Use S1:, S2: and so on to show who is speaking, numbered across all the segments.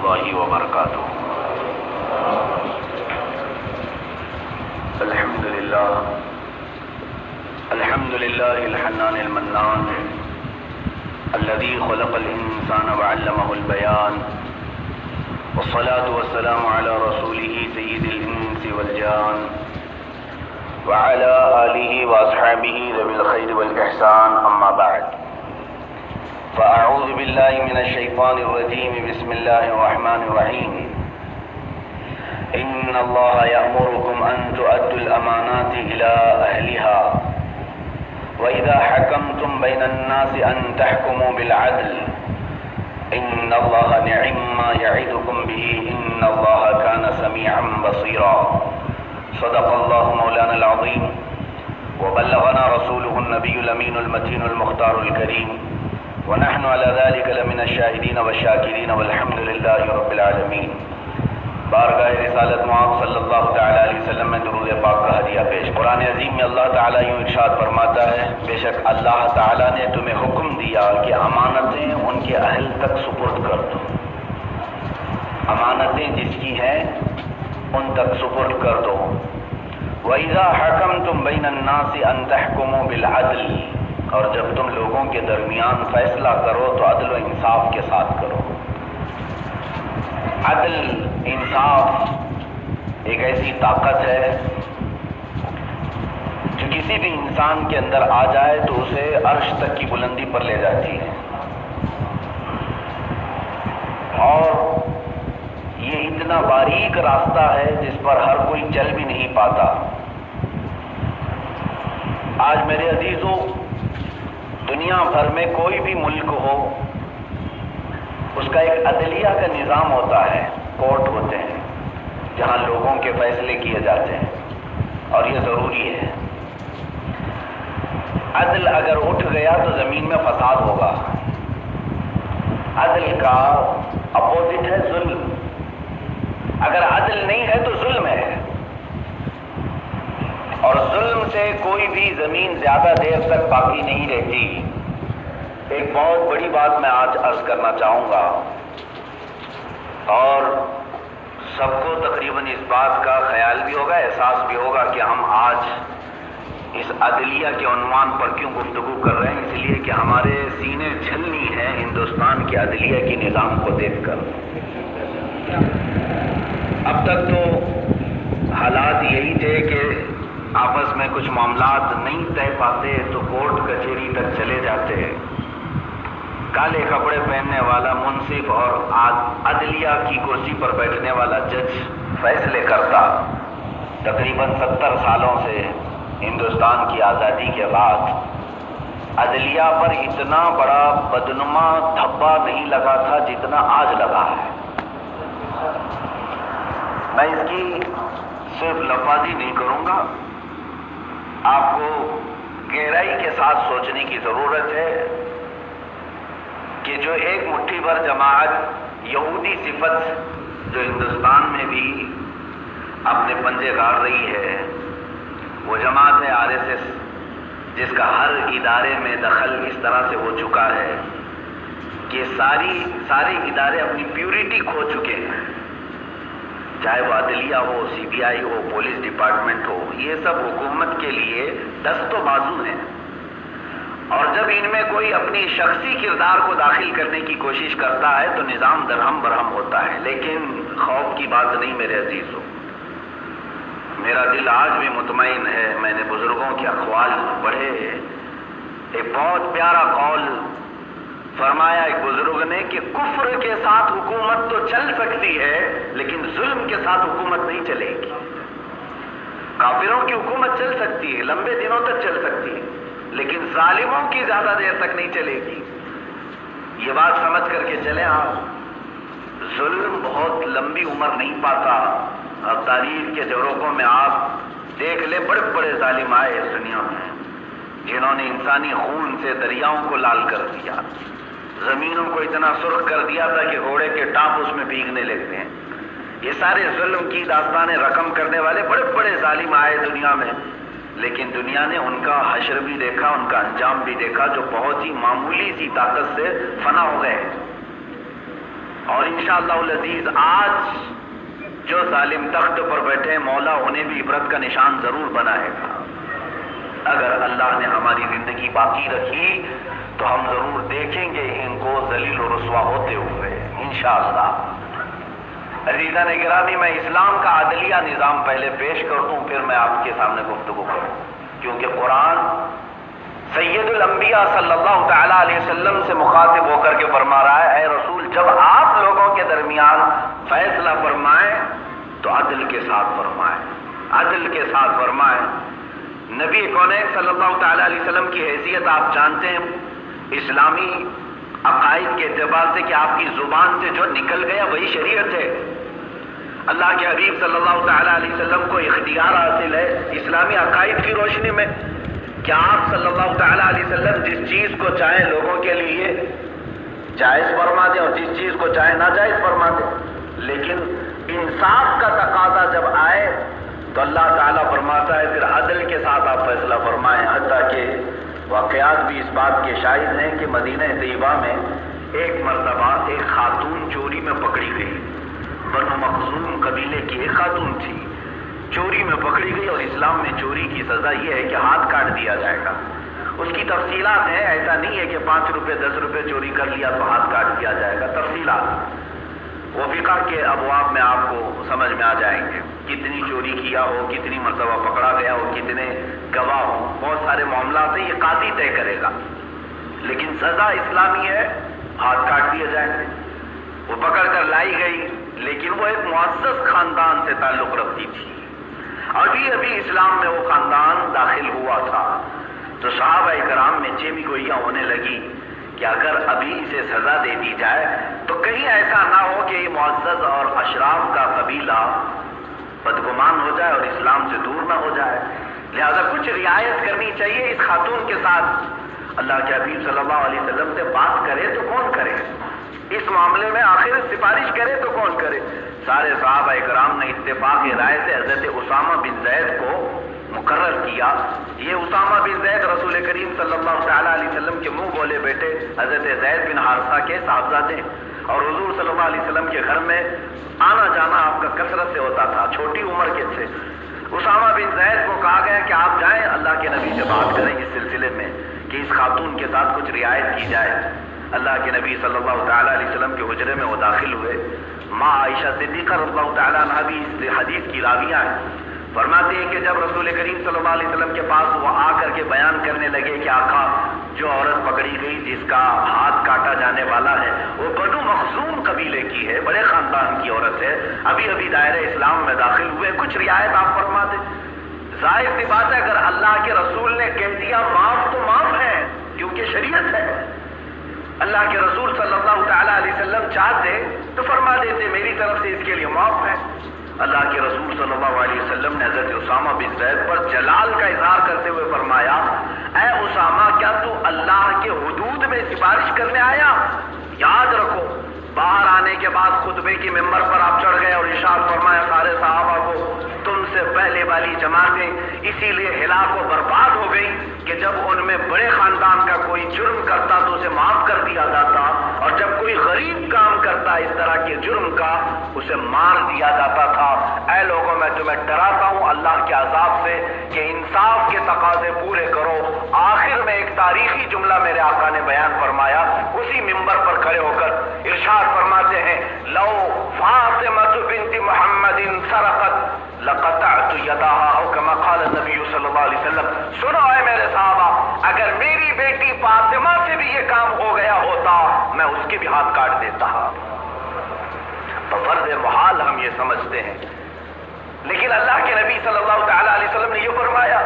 S1: الله وبركاته. الحمد لله الحنان المنان الذي خلق الإنسان وعلمه البيان، والصلاة والسلام على رسوله سيد الإنس والجان وعلى آله وأصحابه ذوي الخير والإحسان، أما بعد، فأعوذ بالله من الشيطان الرجيم. بسم الله الرحمن الرحيم. إن الله يأمركم أن تؤدوا الأمانات إلى أهلها وإذا حكمتم بين الناس أن تحكموا بالعدل إن الله نعم ما يعظكم به إن الله كان سميعا بصيرا. صدق الله مولانا العظيم وبلغنا رسوله النبي الأمين المتين المختار الكريم، ونحن على ذلك لمن الشاهدين والشاکرین والحمد للہ رب العالمین. بارگاہ رسالت معاذ صلی اللہ تعالیٰ علیہ وسلم میں درود پاک کا ہدیہ پیش. قرآن عظیم میں اللہ تعالیٰ یوں ارشاد فرماتا ہے، بے شک اللہ تعالیٰ نے تمہیں حکم دیا کہ امانتیں ان کے اہل تک سپرد کر دو. امانتیں جس کی ہیں ان تک سپرد کر دو. وَإِذَا حَكَمْتُمْ بَيْنَ النَّاسِ أَن تَحْكُمُوا بِالْعَدْلِ، اور جب تم لوگوں کے درمیان فیصلہ کرو تو عدل و انصاف کے ساتھ کرو. عدل انصاف ایک ایسی طاقت ہے جو کسی بھی انسان کے اندر آ جائے تو اسے عرش تک کی بلندی پر لے جاتی ہے، اور یہ اتنا باریک راستہ ہے جس پر ہر کوئی چل بھی نہیں پاتا. آج میرے عزیزو، دنیا بھر میں کوئی بھی ملک ہو، اس کا ایک عدلیہ کا نظام ہوتا ہے، کورٹ ہوتے ہیں جہاں لوگوں کے فیصلے کیے جاتے ہیں، اور یہ ضروری ہے. عدل اگر اٹھ گیا تو زمین میں فساد ہوگا. عدل کا اپوزٹ ہے ظلم. اگر عدل نہیں ہے تو ظلم ہے، اور ظلم سے کوئی بھی زمین زیادہ دیر تک باقی نہیں رہتی. ایک بہت بڑی بات میں آج عرض کرنا چاہوں گا، اور سب کو تقریباً اس بات کا خیال بھی ہوگا، احساس بھی ہوگا کہ ہم آج اس عدلیہ کے عنوان پر کیوں گفتگو کر رہے ہیں. اس لیے کہ ہمارے سینے چھلنی ہے ہندوستان کے عدلیہ کے نظام کو دیکھ کر. اب تک تو حالات یہی تھے کہ آپس میں کچھ معاملات نہیں طے پاتے تو کورٹ کچہری تک چلے جاتے. کالے کپڑے پہننے والا منصف اور عدلیہ کی کرسی پر بیٹھنے والا جج فیصلے کرتا. تقریباً 70 سالوں سے ہندوستان کی آزادی کے بعد عدلیہ پر اتنا بڑا بدنما دھبا نہیں لگا تھا جتنا آج لگا ہے. میں اس کی صرف لفاظی نہیں کروں گا، آپ کو گہرائی کے ساتھ سوچنے کی ضرورت ہے کہ جو ایک مٹھی بھر جماعت یہودی صفت جو ہندوستان میں بھی اپنے پنجے گاڑ رہی ہے، وہ جماعت ہے RSS، جس کا ہر ادارے میں دخل اس طرح سے ہو چکا ہے کہ سارے ادارے اپنی پیورٹی کھو چکے ہیں. چاہے وہ عدلیہ ہو، CBI ہو، پولیس ڈپارٹمنٹ ہو، یہ سب حکومت کے لیے دست و بازو ہیں. اور جب ان میں کوئی اپنی شخصی کردار کو داخل کرنے کی کوشش کرتا ہے تو نظام درہم برہم ہوتا ہے. لیکن خوف کی بات نہیں میرے عزیزو، میرا دل آج بھی مطمئن ہے. میں نے بزرگوں کے اقوال پڑھے، ایک بہت پیارا قول فرمایا ایک بزرگ نے کہ کفر کے ساتھ حکومت تو چل سکتی ہے لیکن ظلم کے ساتھ حکومت نہیں چلے گی. کافروں کی حکومت چل سکتی ہے، لمبے دنوں تک چل سکتی ہے، لیکن ظالموں کی زیادہ دیر تک نہیں چلے گی. یہ بات سمجھ کر کے چلیں آپ. ظلم بہت لمبی عمر نہیں پاتا. اب تاریخ کے جروکوں میں آپ دیکھ لیں، بڑے بڑے ظالم آئے اس دنیا میں جنہوں نے انسانی خون سے دریاؤں کو لال کر دیا، زمینوں کو اتنا سرخ کر دیا تھا کہ گھوڑے کے ٹانپ اس میں بھیگنے لگتے ہیں. یہ سارے ظلم کی داستانیں رقم کرنے والے بڑے بڑے ظالم آئے دنیا میں، لیکن دنیا نے ان کا حشر بھی دیکھا، ان کا انجام بھی دیکھا، جو بہت ہی معمولی سی طاقت سے فنا ہو گئے. اور انشاءاللہ العزیز آج جو ظالم تخت پر بیٹھے مولا انہیں بھی عبرت کا نشان ضرور بنائے گا۔ اگر اللہ نے ہماری زندگی باقی رکھی تو ہم ضرور دیکھیں گے ان کو ذلیل و رسوا ہوتے ہوئے انشاءاللہ۔ عزیزان گرامی، میں اسلام کا عدلیہ نظام پہلے پیش کر دوں، پھر میں آپ کے سامنے گفتگو کروں، کیونکہ قرآن سید الانبیاء صلی اللہ تعالیٰ علیہ وسلم سے مخاطب ہو کر کے فرما رہا ہے، اے رسول جب آپ لوگوں کے درمیان فیصلہ فرمائیں تو عدل کے ساتھ فرمائیں، عدل کے ساتھ فرمائیں۔ نبی کونین صلی اللہ تعالیٰ علیہ وسلم کی حیثیت آپ جانتے ہیں اسلامی عقائد کے اعتبار سے کہ آپ کی زبان سے جو نکل گیا وہی شریعت ہے۔ اللہ کے حبیب صلی اللہ تعالیٰ علیہ وسلم کو اختیار حاصل ہے اسلامی عقائد کی روشنی میں کہ آپ صلی اللہ تعالیٰ علیہ وسلم جس چیز کو چاہیں لوگوں کے لیے جائز فرما دیں اور جس چیز کو چاہیں ناجائز فرما دیں، لیکن انصاف کا تقاضا جب آئے تو اللہ تعالیٰ فرماتا ہے پھر عدل کے ساتھ آپ فیصلہ فرمائیں۔ حتیٰ کہ واقعات بھی اس بات کے شاہد ہیں کہ مدینہ طیبہ میں ایک مرتبہ ایک خاتون چوری میں پکڑی گئی، بنو مخزوم قبیلے کی ایک خاتون تھی، چوری میں پکڑی گئی، اور اسلام میں چوری کی سزا یہ ہے کہ ہاتھ کاٹ دیا جائے گا۔ اس کی تفصیلات ہیں، ایسا نہیں ہے کہ 5 روپے 10 روپے چوری کر لیا تو ہاتھ کاٹ دیا جائے گا، تفصیلات وہ فقہ کے ابواب میں آپ کو سمجھ میں آ جائیں گے، کتنی چوری کیا ہو، کتنی مرتبہ پکڑا گیا ہو، کتنے گواہ ہو، بہت سارے معاملات ہیں، یہ قاضی طے کرے گا، لیکن سزا اسلامی ہے، ہاتھ کاٹ دیے جائیں گے۔ وہ پکڑ کر لائی گئی، لیکن وہ ایک معزز خاندان سے تعلق رکھتی تھی، ابھی ابھی اسلام میں وہ خاندان داخل ہوا تھا، تو صحابہ کرام میں چیمی گوئیاں ہونے لگی کہ اگر ابھی اسے سزا دے دی جائے تو کہیں ایسا نہ ہو کہ یہ معزز اور اشراف کا قبیلہ بدگمان ہو جائے اور اسلام سے دور نہ ہو جائے، لہذا کچھ رعایت کرنی چاہیے اس خاتون کے ساتھ۔ اللہ کے حبیب صلی اللہ علیہ وسلم سے بات کرے تو کون کرے، اس معاملے میں آخر سفارش کرے تو کون کرے؟ سارے صحابہ کرام نے اتفاق رائے سے حضرت اسامہ بن زید کو مقرر کیا۔ یہ اسامہ بن زید رسول کریم صلی اللہ تعالیٰ علیہ وسلم کے منہ بولے بیٹے حضرت زید بن حارثہ کے صاحبزادے، اور حضور صلی اللہ علیہ وسلم کے گھر میں آنا جانا آپ کا کثرت سے ہوتا تھا، چھوٹی عمر کے تھے۔ اسامہ بن زید کو کہا گیا کہ آپ جائیں اللہ کے نبی سے بات کریں اس سلسلے میں کہ اس خاتون کے ساتھ کچھ رعایت کی جائے۔ اللہ کے نبی صلی اللہ تعالیٰ علیہ وسلم کے حجرے میں وہ داخل ہوئے۔ ماں عائشہ صدیقہ رضی اللہ تعالیٰ عنہ بھی اس حدیث کی راویہ ہیں، فرماتے ہیں کہ جب رسول کریم صلی اللہ علیہ وسلم کے پاس وہ آ کر کے بیان کرنے لگے کہ آقا جو عورت پکڑی گئی جس کا ہاتھ کاٹا جانے والا ہے وہ بنو مخزوم قبیلے کی ہے، بڑے خاندان کی عورت ہے، ابھی ابھی دائرہ اسلام میں داخل ہوئے، کچھ رعایت آپ فرما دیں۔ ظاہر سی بات ہے اگر اللہ کے رسول نے کہہ دیا معاف تو معاف ہے، کیونکہ شریعت ہے۔ اللہ کے رسول صلی اللہ تعالیٰ علیہ وسلم چاہتے تو فرما دیتے میری طرف سے اس کے لیے معاف ہے۔ اللہ کے رسول صلی اللہ علیہ وسلم نے حضرت اسامہ بن زید پر جلال کا اظہار کرتے ہوئے فرمایا، اے اسامہ کیا تو اللہ کے حدود میں سفارش کرنے آیا؟ یاد رکھو باہر آنے کے بعد خطبے کی ممبر پر آپ چڑھ گئے اور ارشاد فرمایا سارے صحابہ کو تم سے پہلے والی جماعتیں اسی لیے ہلاک و برباد ہو گئی کہ جب ان میں بڑے خاندان کا کوئی جرم کرتا تو اسے معاف کر دیا جاتا، اور جب کوئی غریب کام کرتا اس طرح کے جرم کا اسے مار دیا جاتا تھا۔ اے لوگوں میں تمہیں ڈراتا ہوں اللہ کے عذاب سے کہ انصاف کے تقاضے پورے کرو۔ آخر میں ایک تاریخی جملہ میرے آقا نے بیان فرمایا، اسی ممبر پر کھڑے ہو کر ارشاد فرماتے ہیں لو فاطمہ بنت محمد سرقت لقطعت یداها او کما قال النبی صلی اللہ علیہ وسلم۔ سنو اے میرے صحابہ، اگر میری بیٹی فاطمہ سے بھی یہ کام ہو گیا ہوتا میں اس کے بھی ہاتھ کاٹ دیتا۔ تو فرض محال ہم یہ سمجھتے ہیں، لیکن اللہ کے نبی صلی اللہ تعالیٰ علیہ وسلم نے یہ فرمایا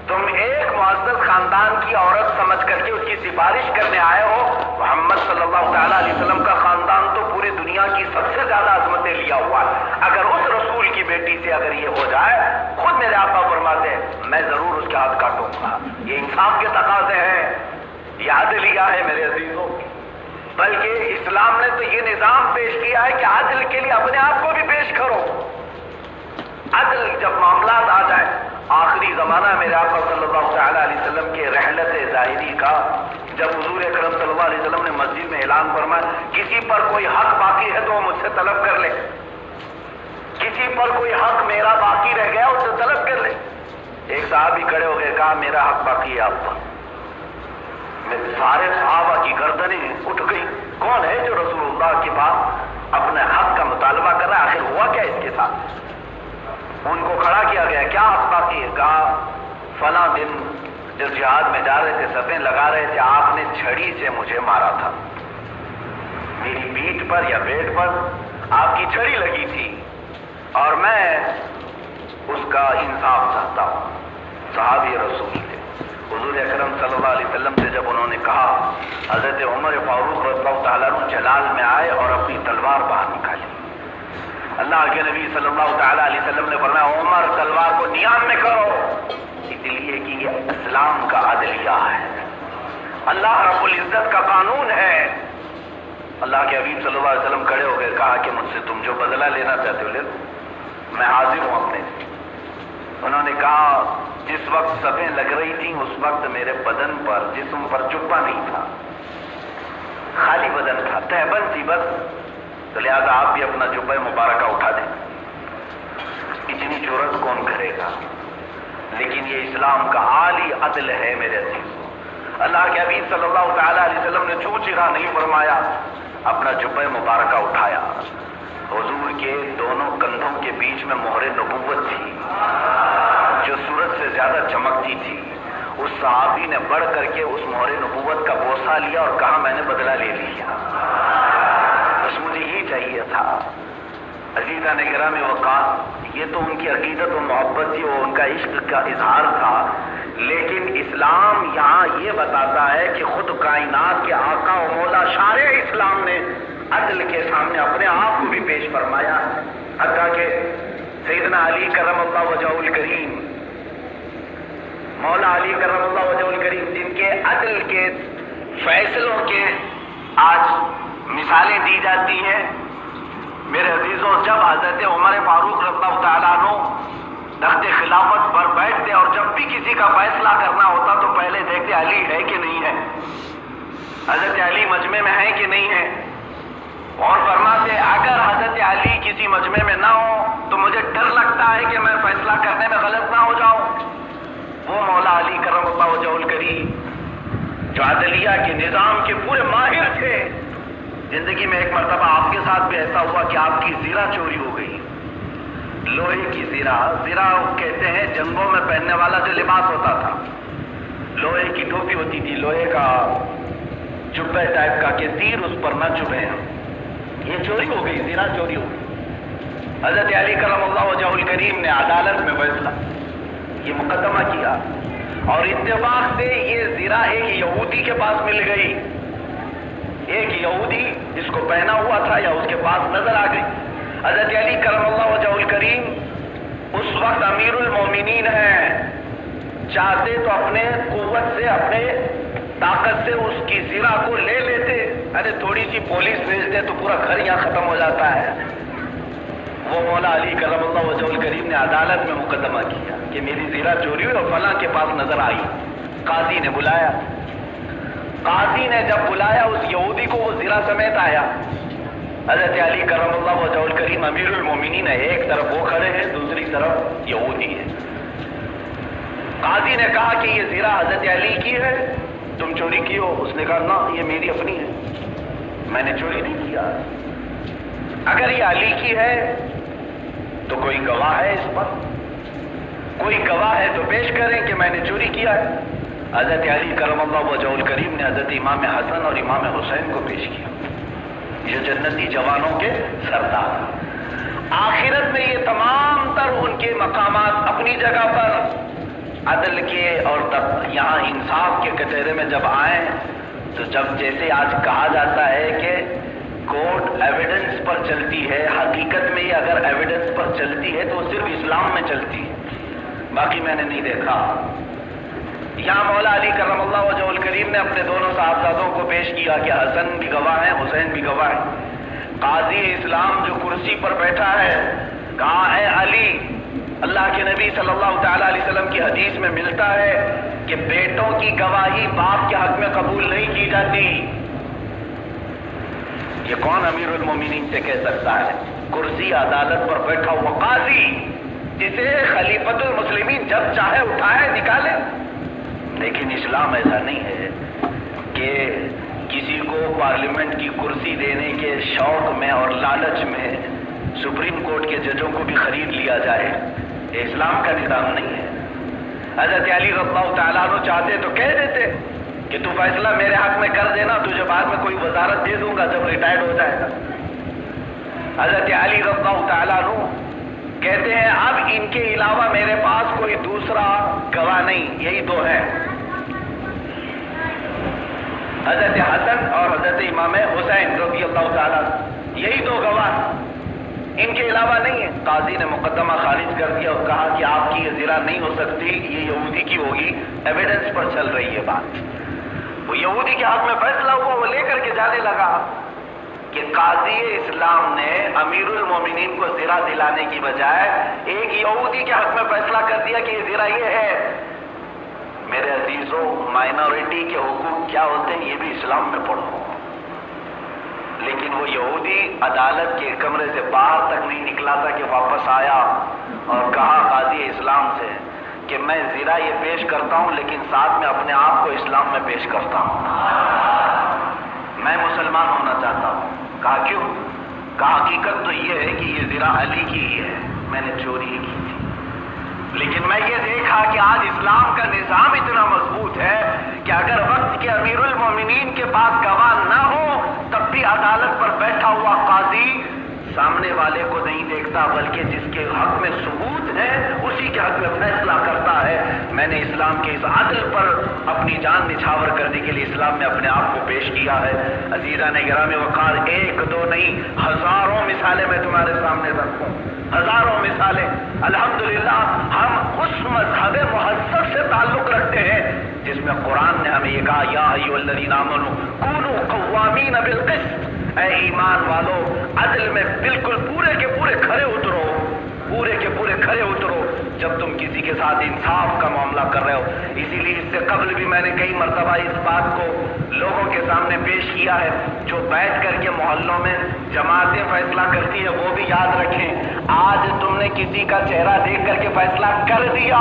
S1: تم ایک معزز خاندان کی عورت سمجھ کر کے اس کی سفارش کرنے آئے ہو، محمد صلی اللہ تعالیٰ علیہ وسلم کا خاندان تو پوری دنیا کی سب سے زیادہ عظمتیں لیا ہوا ہے، اگر اس رسول کی بیٹی سے اگر یہ ہو جائے، خود میرے آقا فرماتے ہیں میں ضرور اس کے ہاتھ کاٹوں گا۔ یہ انصاف کے تقاضے ہیں، یہ عدلیہ ہے میرے عزیزوں، بلکہ اسلام نے تو یہ نظام پیش کیا ہے کہ عدل کے لیے اپنے آپ کو بھی پیش کرو۔ عدل جب معاملات آ جائے آخری زمانہ میرے آقا صلی اللہ تعالیٰ علیہ وسلم کے رحلت ظاہری کا، جب حضور اکرم صلی اللہ علیہ وسلم نے مسجد میں اعلان فرمایا کسی پر کوئی حق باقی ہے تو وہ مجھ سے طلب کر لے، کسی پر کوئی حق میرا باقی رہ گیا اس سے طلب کر لے۔ ایک صحابی کھڑے ہو گئے، کہا میرا حق باقی ہے آپ پر۔ سارے صحابہ کی گردنیں اٹھ گئی، کون ہے جو رسول اللہ کے پاس اپنے حق کا مطالبہ کر رہا ہے؟ آخر ہوا کیا اس کے ساتھ؟ ان کو کھڑا کیا گیا، کیا حق باقی ہے؟ کہا فلاں دن جب جہاد میں جا رہے تھے، صفیں لگا رہے تھے، آپ نے چھڑی سے مجھے مارا تھا، میری پیٹھ پر یا پیٹ پر آپ کی چھڑی لگی تھی اور میں اس کا انصاف چاہتا ہوں۔ صحابی رسول تھے، حضور اکرم صلی اللہ علیہ وسلم سے جب انہوں نے کہا، حضرت عمر فاروق رضی اللہ تعالیٰ عنہ جلال میں آئے اور اپنی تلوار باہر نکالی۔ اللہ کے نبی صلی اللہ تعالیٰ علیہ وسلم نے فرمایا عمر تلوار کو نیام میں کرو، اس لیے کہ یہ اسلام کا عدلیہ ہے، اللہ رب العزت کا قانون ہے۔ اللہ کے حبیب صلی اللہ علیہ وسلم کھڑے ہو گئے، کہا کہ مجھ سے تم جو بدلہ لینا چاہتے ہو لے لو، میں حاضر ہوں اپنے سے۔ انہوں نے کہا جس وقت صفیں لگ رہی تھیں اس وقت میرے بدن پر، جسم پر جبہ نہیں تھا، خالی بدن تھا، تہبند تھی بس، تو لہٰذا آپ بھی اپنا جبہ مبارکہ اٹھا دیں۔ اتنی جرأت کون کرے گا؟ لیکن یہ اسلام کا عالی عدل ہے میرے عزیزو۔ اللہ کے حبیب صلی اللہ تعالیٰ علیہ وسلم نے چھو چرا نہیں فرمایا، اپنا جبہ مبارکہ اٹھایا۔ حضور کے دونوں کندھوں کے بیچ میں مہر نبوت تھی جو سورج سے زیادہ چمکتی تھی۔ اس صحابی نے بڑھ کر کے اس مہر نبوت کا بوسہ لیا اور کہا میں نے بدلہ لے لیا، بس مجھے یہ چاہیے تھا۔ عزیزان گرامی وقار، یہ تو ان کی عقیدت و محبت تھی، وہ ان کا عشق کا اظہار تھا، لیکن اسلام یہاں یہ بتاتا ہے کہ خود کائنات کے آقا و مولا شارع اسلام نے عدل کے سامنے اپنے آپ کو بھی پیش فرمایا۔ حتیٰ کہ سیدنا علی کرم اللہ وجہہ الکریم، مولا علی کرم اللہ وجہہ الکریم، جن کے عدل کے فیصلوں کے آج مثالیں دی جاتی ہیں، میرے عزیزوں جب حضرت عمر فاروق رضی اللہ تعالیٰ عنہ تخت خلافت پر بیٹھتے اور جب بھی کسی کا فیصلہ کرنا ہوتا تو پہلے دیکھتے علی ہے کہ نہیں ہے، حضرت علی مجمع میں ہے کہ نہیں ہے، اور فرماتے اگر حضرت علی کسی مجمع میں نہ ہو تو مجھے ڈر لگتا ہے کہ میں فیصلہ کرنے میں غلط نہ ہو جاؤں۔ وہ مولا علی کرم اللہ وجہہ الکریم جو عدلیہ کے نظام کے پورے ماہر تھے، زندگی میں ایک مرتبہ آپ کے ساتھ بھی ایسا ہوا کہ آپ کی زرہ چوری ہو گئی، لوہے کی زرہ کہتے ہیں جنگوں میں پہننے والا جو لباس ہوتا تھا، لوہے کی ٹوپی ہوتی تھی، لوہے کا جبہ ٹائپ کا کہ تیر اس پر نہ چبھے، یہ چوری ہو گئی، زرہ چوری ہو گئی۔ حضرت علی کرم اللہ وجہہ الکریم نے عدالت میں فیصلہ یہ مقدمہ کیا اور اتفاق سے یہ زرہ ایک یہودی کے پاس مل گئی، ایک یہودی جس کو پہنا ہوا تھا یا اس کے پاس نظر آ گئی۔ حضرت علی کرم اللہ وجہہ الکریم اس وقت امیر المومنین ہیں، چاہتے تو اپنے قوت سے اپنے طاقت سے اس کی زرہ کو لے لیتے، ارے تھوڑی سی پولیس بھیج دے تو پورا گھر یہاں ختم ہو جاتا ہے۔ وہ مولا علی کرم اللہ وجہہ الکریم نے عدالت میں مقدمہ کیا کہ میری زرہ چوری ہوئی اور فلاں کے پاس نظر آئی۔ قاضی نے بلایا، قاضی نے جب بلایا اس یہودی کو، وہ زرہ سمیت آیا۔ حضرت علی کرم اللہ وجہہ الکریم امیر المومنین ہے، ایک طرف وہ کھڑے ہیں، دوسری طرف یہودی ہے۔ قاضی نے کہا کہ یہ زرہ حضرت علی کی ہے، تم چوری کی ہو؟ اس نے کہا نہ، یہ میری اپنی ہے، میں نے چوری نہیں کیا۔ اگر یہ علی کی ہے تو کوئی گواہ ہے اس پر، کوئی گواہ ہے تو پیش کریں کہ میں نے چوری کیا ہے۔ حضرت علی کرم اللہ وجہہ الکریم نے حضرت امام حسن اور امام حسین کو پیش کیا، یہ جنتی جوانوں کے سردار۔ آخرت میں یہ تمام تر ان کے مقامات اپنی جگہ پر عدل کے اور یہاں انصاف کے کٹہرے میں جب آئیں تو جب جیسے آج کہا جاتا ہے کہ کورٹ ایویڈنس پر چلتی ہے، حقیقت میں یہ اگر ایویڈنس پر چلتی ہے تو صرف اسلام میں چلتی ہے، باقی میں نے نہیں دیکھا۔ یہاں مولا علی کرم اللہ وجہہ الکریم نے اپنے دونوں صاحبزادوں کو پیش کیا کہ حسن بھی گواہ ہے، حسین بھی گواہ ہے۔ قاضی اسلام جو کرسی پر بیٹھا ہے کہا اے علی اللہ کے نبی صلی اللہ تعالی علیہ وسلم کی حدیث میں ملتا ہے کہ بیٹوں کی گواہی باپ کے حق میں قبول نہیں کی جاتی۔ یہ کون امیر المومنین سے کہہ سکتا ہے؟ کرسی عدالت پر بیٹھا ہوا قاضی، جسے خلیفۃ المسلمین جب چاہے اٹھائے نکالے۔ لیکن اسلام ایسا نہیں ہے کہ کسی کو پارلیمنٹ کی کرسی دینے کے شوق میں اور لالچ میں سپریم کورٹ کے ججوں کو بھی خرید لیا جائے۔ یہ اسلام کا نظام نہیں ہے۔ حضرت علی رضی اللہ تعالیٰ عنہ چاہتے تو کہہ دیتے کہ تو فیصلہ میرے حق میں کر دینا، تجھے بعد میں کوئی وزارت دے دوں گا جب ریٹائرڈ ہو جائے گا۔ حضرت علی رضی اللہ تعالیٰ عنہ کہتے ہیں اب ان کے علاوہ میرے پاس کوئی دوسرا گواہ نہیں، یہی دو ہے، حضرت حسن اور حضرت امام حسین رضی اللہ تعالیٰ، یہی دو گواہ، ان کے علاوہ نہیں ہے۔ قاضی نے مقدمہ خارج کر دیا اور کہا کہ آپ کی یہ زرا نہیں ہو سکتی، یہ یہودی کی ہوگی، ایویڈنس پر چل رہی ہے بات۔ وہ یہودی کے حق میں فیصلہ ہوا، وہ لے کر کے جانے لگا کہ قاضی اسلام نے امیر المومنین کو زرا دلانے کی بجائے ایک یہودی کے حق میں فیصلہ کر دیا کہ یہ زرا یہ ہے۔ میرے عزیزوں، مائنورٹی کے حقوق کیا ہوتے ہیں یہ بھی اسلام میں پڑھو۔ لیکن وہ یہودی عدالت کے کمرے سے باہر تک نہیں نکلا تھا کہ واپس آیا اور کہا قاضی اسلام سے کہ میں زرا یہ پیش کرتا ہوں لیکن ساتھ میں اپنے آپ کو اسلام میں پیش کرتا ہوں، میں مسلمان ہونا چاہتا ہوں۔ کہا کیوں؟ کہا حقیقت تو یہ ہے کہ یہ زرا علی کی ہی ہے، میں نے چوری کی تھی، لیکن میں یہ دیکھا کہ آج اسلام کا نظام اتنا مضبوط ہے کہ اگر وقت کے امیر المومنین کے پاس گواہ نہ ہو تب بھی عدالت پر بیٹھا ہوا قاضی سامنے والے کو نہیں دیکھتا بلکہ جس کے حق میں ثبوت ہے اسی کے حق میں فیصلہ کرتا ہے۔ میں نے اسلام کے اس عدل پر اپنی جان نچھاور کرنے کے لیے اسلام میں اپنے آپ کو پیش کیا ہے۔ عزیزان گرامی وقار، ایک دو نہیں ہزاروں مثالیں میں تمہارے سامنے رکھوں، ہزاروں مثالیں۔ الحمدللہ ہم اس مذہب مہذب سے تعلق رکھتے ہیں جس میں قرآن نے ہمیں یہ کہا یا ایھا الذین آمنوا کونوا قوامین بالقسط، اے ایمان والو عدل میں بالکل پورے کے پورے کھرے اترو، پورے کے پورے کھرے اترو جب تم کسی کے ساتھ انصاف کا معاملہ کر رہے ہو۔ اسی لیے اس سے قبل بھی میں نے کئی مرتبہ اس بات کو لوگوں کے سامنے پیش کیا ہے، جو بیٹھ کر کے محلوں میں جماعتیں فیصلہ کرتی ہے وہ بھی یاد رکھیں، آج تم نے کسی کا چہرہ دیکھ کر کے فیصلہ کر دیا،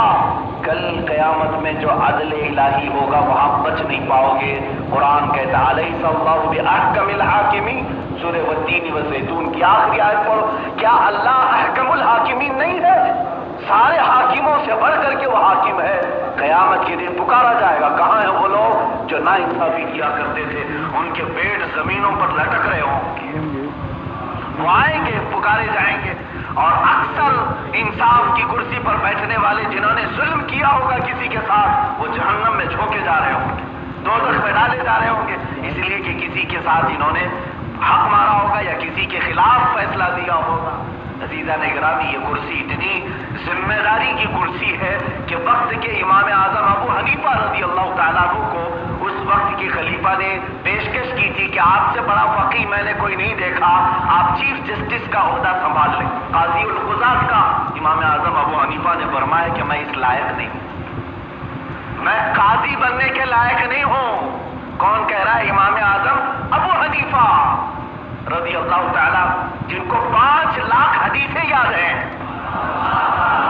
S1: کل قیامت میں جو عدل الہی ہوگا وہاں بچ نہیں پاؤ گے۔ قرآن کہتا ہے الیس اللہ باحکم الحاکمین، سورہ والتین والزیتون کی آخری آیت پڑھو، کیا اللہ احکم الحاکمین نہیں ہے؟ سارے حاکموں سے بڑھ کر کے وہ حاکم ہے۔ قیامت کے دن پکارا جائے گا، کہاں ہیں وہ لوگ جو نا انصافی کیا کرتے تھے، ان کے پیٹ زمینوں پر لٹک رہے ہوں گے، وہ آئیں گے، پکارے جائیں گے، اور اکثر انصاف کی کرسی پر بیٹھنے والے جنہوں نے ظلم کیا ہوگا کسی کے ساتھ وہ جہنم میں جھونکے جا رہے ہوں گے، دوزخ میں ڈالے جا رہے ہوں گے، اس لیے کہ کسی کے ساتھ انہوں نے حق مارا ہوگا یا کسی کے خلاف فیصلہ دیا ہوگا۔ عزیزان گرامی، یہ کرسی اتنی ذمہ داری کی کرسی ہے کہ وقت کے امام اعظم ابو حنیفہ رضی اللہ تعالیٰ عنہ کو اس وقت کے خلیفہ نے پیشکش کی تھی کہ آپ سے بڑا فقیہ میں نے کوئی نہیں دیکھا، آپ چیف جسٹس کا عہدہ سنبھال لیں، قاضی القضات کا۔ امام اعظم ابو حنیفہ نے فرمایا کہ میں اس لائق نہیں ہوں، میں قاضی بننے کے لائق نہیں ہوں۔ کون کہہ رہا ہے؟ امام اعظم ابو حنیفہ رضی اللہ تعالیٰ، جن کو 5 لاکھ حدیثیں یاد ہیں،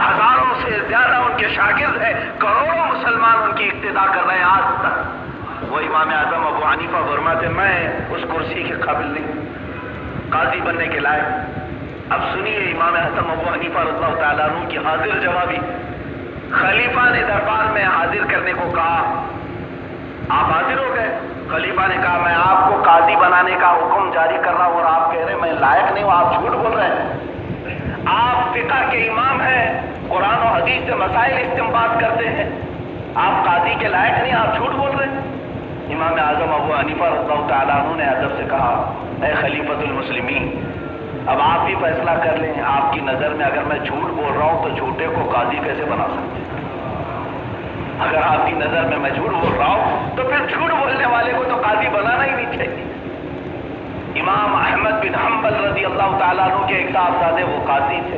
S1: ہزاروں سے زیادہ ان کے شاگرد ہیں، کروڑوں مسلمان ان کی اقتدا کر رہے ہیں آج تک۔ وہ امام اعظم ابو حنیفہ فرماتے میں اس کرسی کے قابل نہیں، قاضی بننے کے لائق۔ اب سنیے امام اعظم ابو حنیفہ رضی اللہ تعالیٰ عنہ کی حاضر جوابی۔ خلیفہ نے دربار میں حاضر کرنے کو کہا، آپ حاضر ہو گئے؟ خلیفہ نے کہا میں آپ کو قاضی بنانے کا حکم جاری کر رہا ہوں اور آپ کہہ رہے ہیں میں لائق نہیں ہوں، آپ جھوٹ بول رہے ہیں، آپ فقہ کے امام ہیں، قرآن و حدیث سے مسائل استنباط کرتے ہیں، آپ قاضی کے لائق نہیں، آپ جھوٹ بول رہے ہیں۔ امام اعظم ابو حنیفہ رضی اللہ تعالیٰ عنہ نے ادب سے کہا اے خلیفۃ المسلمین، اب آپ بھی فیصلہ کر لیں، آپ کی نظر میں اگر میں جھوٹ بول رہا ہوں تو جھوٹے کو قاضی کیسے بنا سکتے ہیں؟ اگر آپ کی نظر میں جھوٹ بول رہا ہوں تو پھر جھوٹ بولنے والے کو تو قاضی بنانا ہی نہیں چاہیے۔ امام احمد بن حنبل رضی اللہ تعالیٰ عنہ کے ایک صاحبزادے وہ قاضی تھے،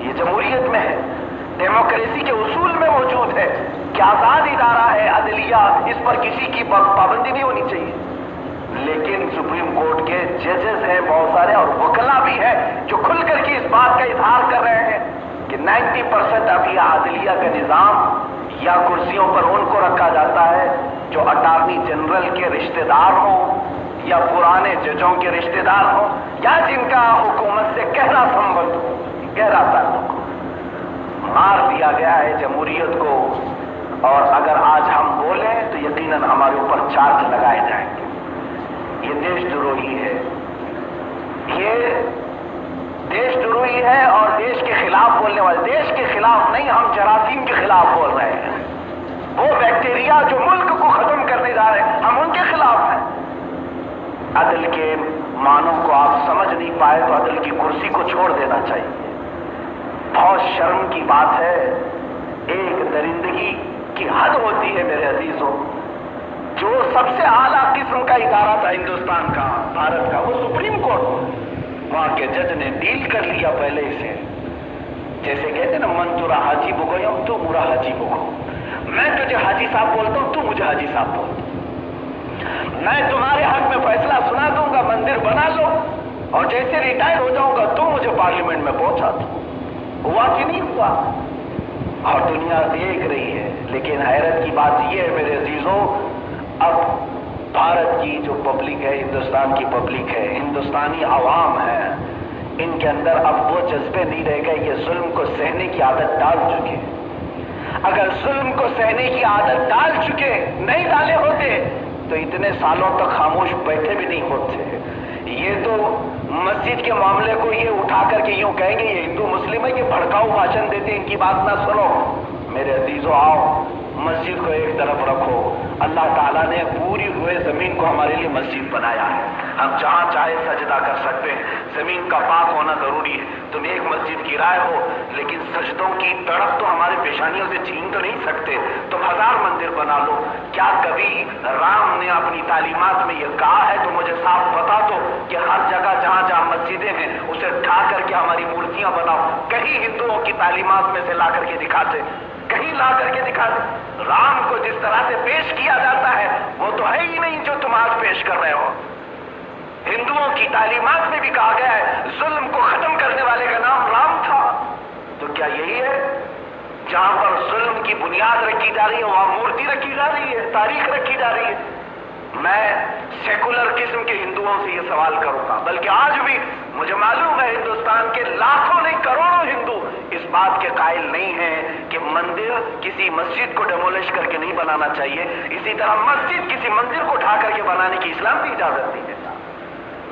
S1: یہ جمہوریت میں ہے، ڈیموکریسی کے اصول میں موجود ہے کہ آزاد ادارہ ہے عدلیہ، اس پر کسی کی پابندی نہیں ہونی چاہیے۔ لیکن سپریم کورٹ کے ججز ہیں بہت سارے اور وکلا بھی ہیں جو کھل کر کے اس بات کا اظہار کر رہے ہیں کہ 90% ابھی عدلیہ کا نظام یا کرسیوں پر ان کو رکھا جاتا ہے جو اٹارنی جنرل کے رشتہ دار ہوں یا پرانے ججوں کے رشتہ دار ہوں یا جن کا حکومت سے گہرا سمبند ہو، گہرا تعلق ہو۔ مار دیا گیا ہے جمہوریت کو، اور اگر آج ہم بولیں تو یقیناً ہمارے اوپر چارج لگائے جائیں گے۔ یہ دیش دروہی ہے، یہ دیش دروہی ہے اور دیش کے خلاف بولنے والے، دیش کے خلاف نہیں، ہم جراثیم کے خلاف بول رہے ہیں۔ وہ بیکٹیریا جو ملک کو ختم کرنے جا رہے ہیں، ہم ان کے خلاف ہیں۔ عدل کے معنوں کو آپ سمجھ نہیں پائے تو عدل کی کرسی کو چھوڑ دینا چاہیے۔ بہت شرم کی بات ہے، ایک درندگی کی حد ہوتی ہے میرے عزیزوں۔ جو سب سے اعلیٰ قسم کا ادارہ تھا ہندوستان کا، بھارت کا، وہ سپریم کورٹ، وہاں کے جج نے ڈیل کر لیا پہلے سے، جیسے کہتے ہیں نا، من تورا حاجی بگویم تو مرا حاجی بگو، میں تجھے حاجی صاحب بولتا ہوں، تو مجھے حاجی صاحب بولتا، میں تمہارے حق میں فیصلہ سنا دوں گا، مندر بنا لو، اور جیسے ریٹائر ہو جاؤں گا تو مجھے پارلیمنٹ میں پہنچا دو۔ ہوا کہ نہیں ہوا؟ اور دنیا دیکھ رہی ہے۔ لیکن حیرت کی بات یہ ہے میرے عزیزوں، اب بھارت کی جو پبلک ہے، ہندوستان کی پبلک ہے، ہندوستانی عوام ہے، ان کے اندر اب وہ جذبے نہیں رہ گئے، یہ ظلم کو سہنے کی عادت ڈال چکے۔ اگر ظلم کو سہنے کی عادت ڈال چکے، نہیں ڈالے ہوتے تو اتنے سالوں تک خاموش بیٹھے بھی نہیں ہوتے۔ یہ تو مسجد کے معاملے کو یہ اٹھا کر کے یوں کہیں گے یہ ہندو مسلم ہے، یہ بھڑکاؤ بھاشن دیتے، ان کی بات نہ سنو۔ میرے عزیزوں، آؤ مسجد کو ایک طرف رکھو۔ اللہ تعالیٰ نے پوری ہوئے زمین کو ہمارے لیے مسجد بنایا ہے، ہم جہاں چاہے سجدہ کر سکتے ہیں، زمین کا پاک ہونا ضروری ہے۔ تم ایک مسجد گرائے ہو لیکن سجدوں کی تڑپ تو ہمارے پیشانیوں سے چھین تو نہیں سکتے، تم 1000 مندر بنا لو۔ کیا کبھی رام نے اپنی تعلیمات میں یہ کہا ہے تو مجھے صاف بتا دو کہ ہر جگہ جہاں جہاں مسجدیں ہیں اسے ڈھا کر کے ہماری مورتیاں بناؤ؟ کہیں ہندوؤں کی تعلیمات میں سے لا کر کے دکھاتے، کہیں لا کر کے دکھا دیں۔ رام کو جس طرح سے پیش کیا جاتا ہے وہ تو ہے ہی نہیں جو تم آج پیش کر رہے ہو۔ ہندوؤں کی تعلیمات میں بھی کہا گیا ہے ظلم کو ختم کرنے والے کا نام رام تھا، تو کیا یہی ہے؟ جہاں پر ظلم کی بنیاد رکھی جا رہی ہے وہاں مورتی رکھی جا رہی ہے، تاریخ رکھی جا رہی ہے۔ میں سیکولر قسم کے ہندوؤں سے یہ سوال کروں گا، بلکہ آج بھی مجھے معلوم ہے ہندوستان کے لاکھوں نہیں کروڑوں ہندو اس بات کے قائل نہیں ہیں کہ مندر کسی مسجد کو ڈیمولش کر کے نہیں بنانا چاہیے، اسی طرح مسجد کسی مندر کو ڈھا کر کے بنانے کی اسلام کی اجازت نہیں دیتا۔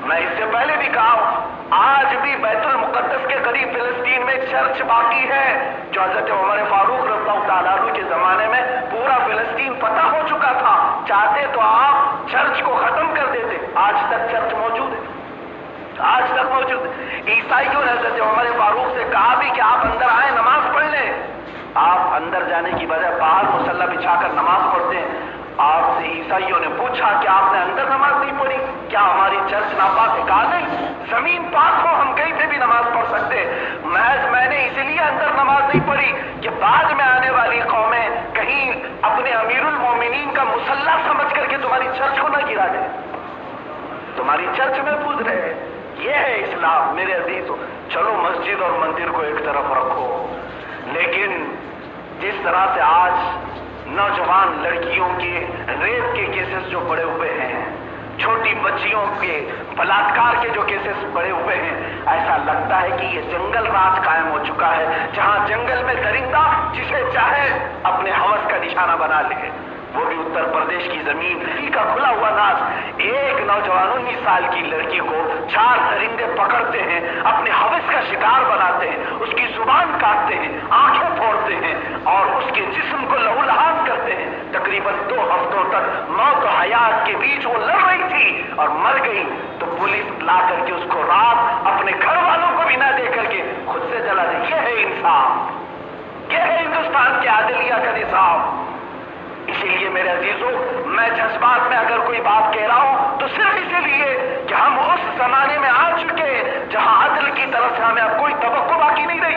S1: میں اس سے پہلے بھی کہا ہوں، آج بھی بیت المقدس کے قریب فلسطین میں چرچ باقی ہے جو حضرت عمر فاروق رضی اللہ تعالیٰ عنہ کے زمانے میں پورا فلسطین فتح ہو چکا تھا، چاہتے تو آپ چرچ کو ختم کر دیتے، آج تک چرچ موجود ہے، آج تک موجود ہے۔ عیسائیوں نے حضرت عمر فاروق سے کہا بھی کہ آپ اندر آئیں نماز پڑھ لیں، آپ اندر جانے کی بجائے باہر مصلی بچھا کر نماز پڑھتے ہیں۔ آپ سے عیسائیوں نے پوچھا کہ آپ نے اندر نماز نہیں پڑھی، کیا ہماری چرچ ناپاک ہے؟ کہا نہیں، زمین پاک ہو ہم کہیں پہ بھی نماز پڑھ سکتے، محض میں نے اسی لیے اندر نماز نہیں پڑھی کہ بعد میں آنے والی قومیں کہیں اپنے امیر المومنین کا مسلح سمجھ کر کے تمہاری چرچ کو نہ گرا دے، تمہاری چرچ محفوظ رہے۔ یہ ہے اسلام میرے عزیزوں۔ چلو مسجد اور مندر کو ایک طرف رکھو، لیکن جس طرح سے آج نوجوان لڑکیوں کے ریپ کے کیسز جو بڑے ہوئے ہیں، چھوٹی بچیوں کے بلاತ್ಕಾರ کے جو کیسز بڑے ہوئے ہیں، ایسا لگتا ہے کہ یہ جنگل راج قائم ہو چکا ہے، جہاں جنگل میں درندہ جسے چاہے اپنے ہوس کا نشانہ بنا لے، وہ بھی اتر پردیش کی زمین کا کھلا ہوا ناز۔ ایک نوجوان 19 سال کی لڑکی کو 4 درندے پکڑتے ہیں، اپنے ہوس کا شکار بناتے ہیں، اس کی زبان کاٹتے ہیں، آنکھیں پھوڑتے ہیں اور اس کے جسم کو لہولہان کرتے ہیں۔ تقریباً 2 ہفتوں تک موت و حیات کے بیچ وہ لڑ رہی تھی اور مر گئی، تو پولیس لا کر کے اس کو رات اپنے گھر والوں کو بھی نہ دے کر کے خود سے جلا دی۔ یہ ہے انصاف، یہ ہے ہندوستان کے عدلیہ کا نظام۔ اسی لیے میرے عزیزوں، میں جذبات میں اگر کوئی بات کہہ رہا ہوں تو صرف اسی لیے کہ ہم اس زمانے میں آ چکے جہاں عدل کی طرف سے ہمیں اب کوئی توقع باقی نہیں رہی۔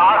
S1: 8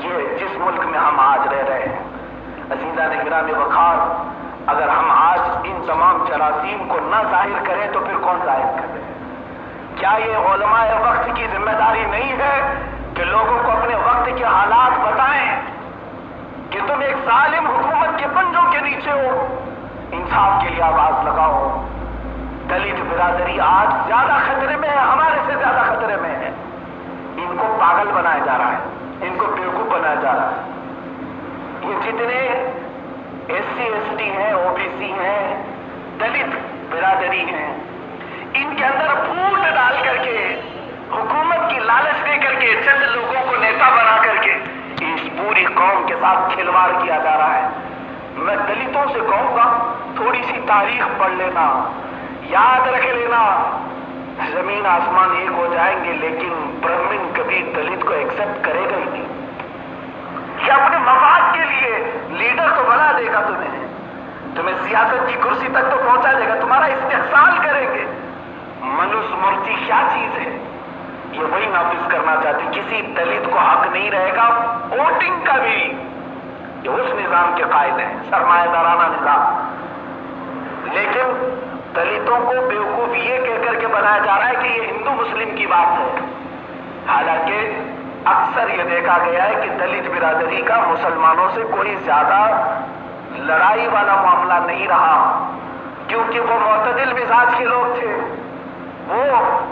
S1: یہ جس ملک میں ہم آج رہ رہے ہیں، عزیزان گرامی وقار، اگر ہم آج ان تمام جراثیم کو نہ ظاہر کریں تو پھر کون ظاہر کرے؟ کیا یہ علماء وقت کی ذمہ داری نہیں ہے کہ لوگوں کو اپنے وقت کے حالات بتائیں کہ تم ایک ظالم حکومت کے پنجوں کے نیچے ہو؟ انصاف کے لیے آواز لگاؤ۔ دلت برادری آج زیادہ خطرے میں ہے، ہمارے سے زیادہ خطرے میں ہے۔ ان کو پاگل بنایا جا رہا ہے، ان کو بیوقوف بنایا جا رہا ہے۔ یہ جتنے SC ST ہیں، OBC ہیں، دلت برادری ہیں، ان کے اندر پھوٹ ڈال کر کے، حکومت کی لالچ دے کر کے، چند لوگوں کو نیتا بنا کر کے اس پوری قوم کے ساتھ کھلواڑ کیا جا رہا ہے۔ میں دلتوں سے کہوں گا تھوڑی سی تاریخ پڑھ لینا، یاد رکھ لینا، زمین آسمان ایک ہو جائیں گے لیکن برہمن کبھی دلت کو ایکسپٹ کرے گا ہی نہیں۔ یہ اپنے مفاد کے لیے لیڈر تو بنا دے گا، تمہیں سیاست کی کرسی تک تو پہنچا دے گا، تمہارا استحصال کریں گے۔ منوس مرتی کیا چیز ہے؟ یہ وہی نافذ کرنا چاہتے، کسی دلت کو حق نہیں رہے گا ووٹنگ کا بھی۔ یہ اس نظام کے قائد ہیں، سرمایہ دارانہ نظام۔ لیکن دلتوں کو بیوقوف یہ کہہ کر کے بنایا جا رہا ہے کہ یہ ہندو مسلم کی بات ہے، حالانکہ اکثر یہ دیکھا گیا ہے کہ دلت برادری کا مسلمانوں سے کوئی زیادہ لڑائی والا معاملہ نہیں رہا، کیونکہ وہ معتدل مزاج کے لوگ تھے، وہ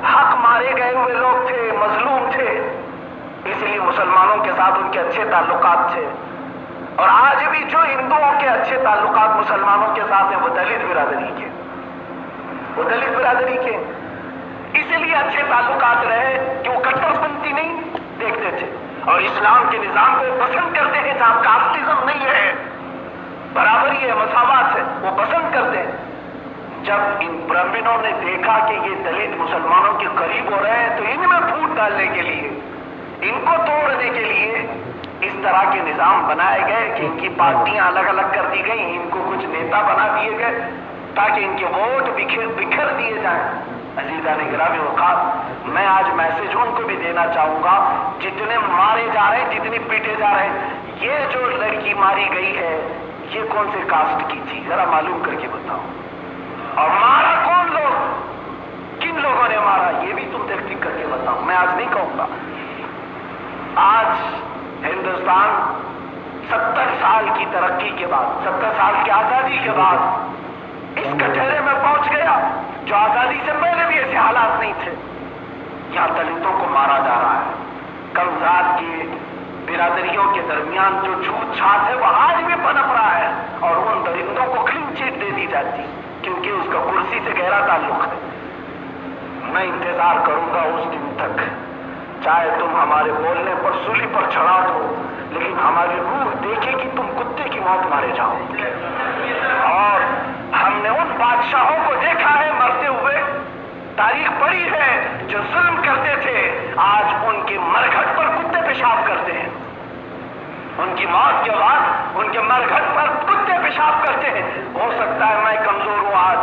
S1: حق مارے گئے ہوئے لوگ تھے، مظلوم تھے، اس لیے مسلمانوں کے ساتھ ان کے اچھے تعلقات تھے۔ اور آج بھی جو ہندوؤں کے اچھے تعلقات مسلمانوں کے ساتھ ہیں وہ دلت برادری کے، اسی لیے اچھے تعلقات رہے کہ وہ کٹر پنتھی نہیں دیکھتے تھے اور اسلام کے نظام کو پسند کرتے ہیں، جہاں کاسٹزم نہیں ہے، برابری ہے، مساوات ہے، وہ پسند کرتے ہیں۔ جب ان برہمنوں نے دیکھا کہ یہ دلت مسلمانوں کے قریب ہو رہے ہیں تو ان میں پھوٹ ڈالنے کے لیے، ان کو توڑنے کے لیے اس طرح کے نظام بنائے گئے کہ ان کی پارٹیاں الگ الگ کر دی گئیں، ان کو کچھ نیتا بنا دیے گئے تاکہ ان کے ووٹ بکھر دیے جائیں۔ عزیزان گرامی وقار، میں آج میسج ان کو بھی دینا چاہوں گا جتنے مارے جا رہے ہیں، جتنی پیٹے جا رہے ہیں، یہ جو لڑکی ماری گئی ہے یہ کون سے کاسٹ کی تھی؟ ذرا معلوم کر کے بتاؤ، اور مارا کون لوگ، کن لوگوں نے مارا یہ بھی تم تحقیق کر کے بتاؤ۔ میں آج نہیں کہوں گا۔ آج ہندوستان 70 سال کی ترقی کے بعد، 70 سال کی آزادی کے بعد اس کٹہرے میں پہنچ گیا جو آزادی سے پہلے بھی ایسے حالات نہیں تھے۔ یہاں دلتوں کو مارا جا رہا ہے، کم ذات کی برادریوں کے درمیان جو چھوت چھات ہے وہ آج بھی پنپ رہا ہے، اور ان درندوں کو کلین چٹ دے دی جاتی کیونکہ اس کا کرسی سے گہرا تعلق ہے۔ میں انتظار کروں گا اس دن تک، چاہے تم ہمارے بولنے پر سولی پر چڑھا دو، لیکن ہماری روح دیکھے کہ تم کتے کی موت مارے جاؤ۔ اور ہم نے ان بادشاہوں کو دیکھا ہے مرتے ہوئے، تاریخ پڑھی ہے، جو ظلم کرتے تھے، آج ان کے مرگھٹ پر کتے پیشاب کرتے ہیں، ان کی موت کے بعد ان کے مرگھٹ پر کتے پیشاب کرتے ہیں۔ ہو سکتا ہے میں کمزور ہوں، آج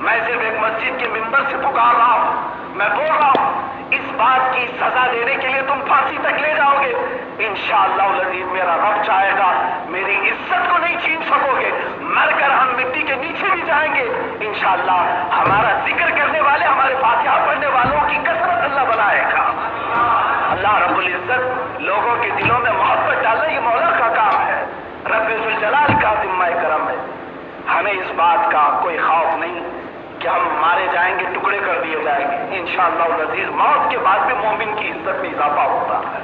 S1: میں صرف ایک مسجد کے ممبر سے پکار رہا ہوں، میں بول رہا ہوں اس بات کی سزا دینے کے لیے تم پھانسی تک لے جاؤ گے، انشاءاللہ العزیز میرا رب چاہے گا میری عزت کو نہیں چھین سکو گے، مر کر ہم مٹی کے نیچے بھی جائیں گے، انشاءاللہ ہمارا ذکر کرنے والے، ہمارے فاتحہ پڑھنے والوں کی کثرت اللہ بنائے گا۔ اللہ رب العزت لوگوں کے دلوں میں محبت ڈالنا یہ مولا کا کام ہے، رب ذوالجلال کا ذمہ کرم ہے۔ ہمیں اس بات کا کوئی خوف نہیں کہ ہم مارے جائیں گے، ٹکڑے کر دیے جائیں گے، انشاءاللہ العزیز موت کے بعد بھی مومن کی عزت میں اضافہ ہوتا ہے۔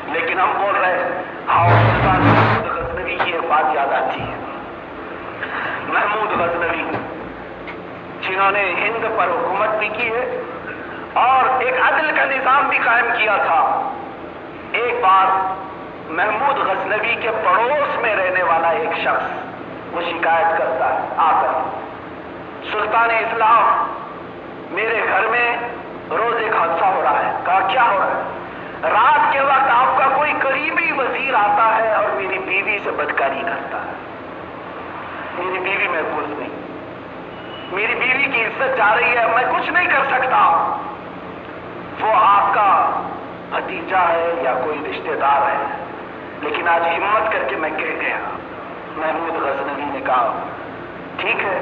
S1: لیکن ہم بول رہے ہیں، ہاں سلطان محمود غزنوی کی ایک بات یاد آتی ہے، محمود غزنوی جنہوں نے ہند پر حکومت بھی کی ہے اور ایک عدل کا نظام بھی قائم کیا تھا۔ ایک بار محمود غزنوی کے پڑوس میں رہنے والا ایک شخص وہ شکایت کرتا ہے آ کر، سلطان اسلام میرے گھر میں روز ایک حادثہ ہو رہا ہے۔ کہا کیا ہو رہا ہے؟ رات کے وقت آپ کا کوئی قریبی وزیر آتا ہے اور میری بیوی سے بدکاری کرتا ہے، میری بیوی محفوظ نہیں، میری بیوی کی عزت جا رہی ہے، میں کچھ نہیں کر سکتا۔ وہ آپ کا بھتیجا ہے یا کوئی رشتہ دار ہے، لیکن آج ہمت کر کے میں کہہ گیا۔ محمود غزنوی نے کہا ٹھیک ہے،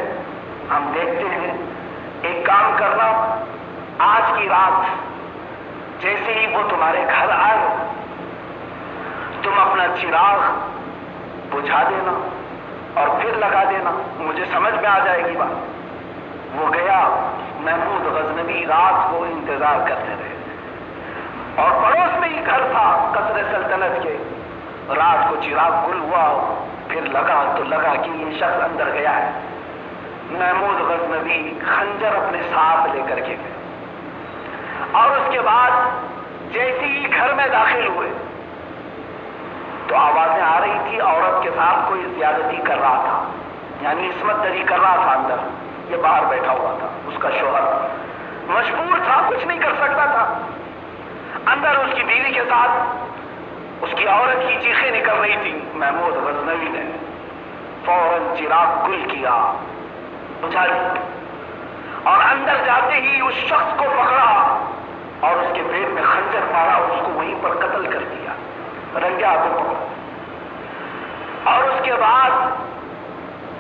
S1: ہم دیکھتے ہیں، ایک کام کرنا، آج کی رات جیسے ہی وہ تمہارے گھر آئے تم اپنا چراغ بجھا دینا اور پھر لگا دینا، مجھے سمجھ میں آ جائے گی بات۔ وہ گیا، محمود غزنوی رات کو انتظار کرتے رہے، اور پڑوس میں ہی گھر تھا قصر سلطنت کے۔ رات کو چراغ گل ہوا، پھر لگا تو لگا کہ یہ شخص اندر گیا ہے۔ محمود غزنوی خنجر اپنے ساتھ لے کر کے گئے، اور اس کے بعد جیسے ہی گھر میں داخل ہوئے تو آوازیں آ رہی تھی، عورت کے ساتھ کوئی زیادتی کر رہا تھا، یعنی عصمت دری کر رہا تھا اندر، یہ باہر بیٹھا ہوا تھا، اس کا شوہر مجبور تھا، کچھ نہیں کر سکتا تھا۔ اندر اس کی بیوی کے ساتھ اس کی عورت کی چیخیں نکل رہی تھی۔ محمود غزنوی نے فوراً چراغ گل کیا، بجھا دیا، اور اندر جاتے ہی اس شخص کو پکڑا اور اس کے پیٹ میں خنجر مارا، اس کو وہیں پر قتل کر دیا، رنگے ہاتھوں پکڑا۔ اور اس کے بعد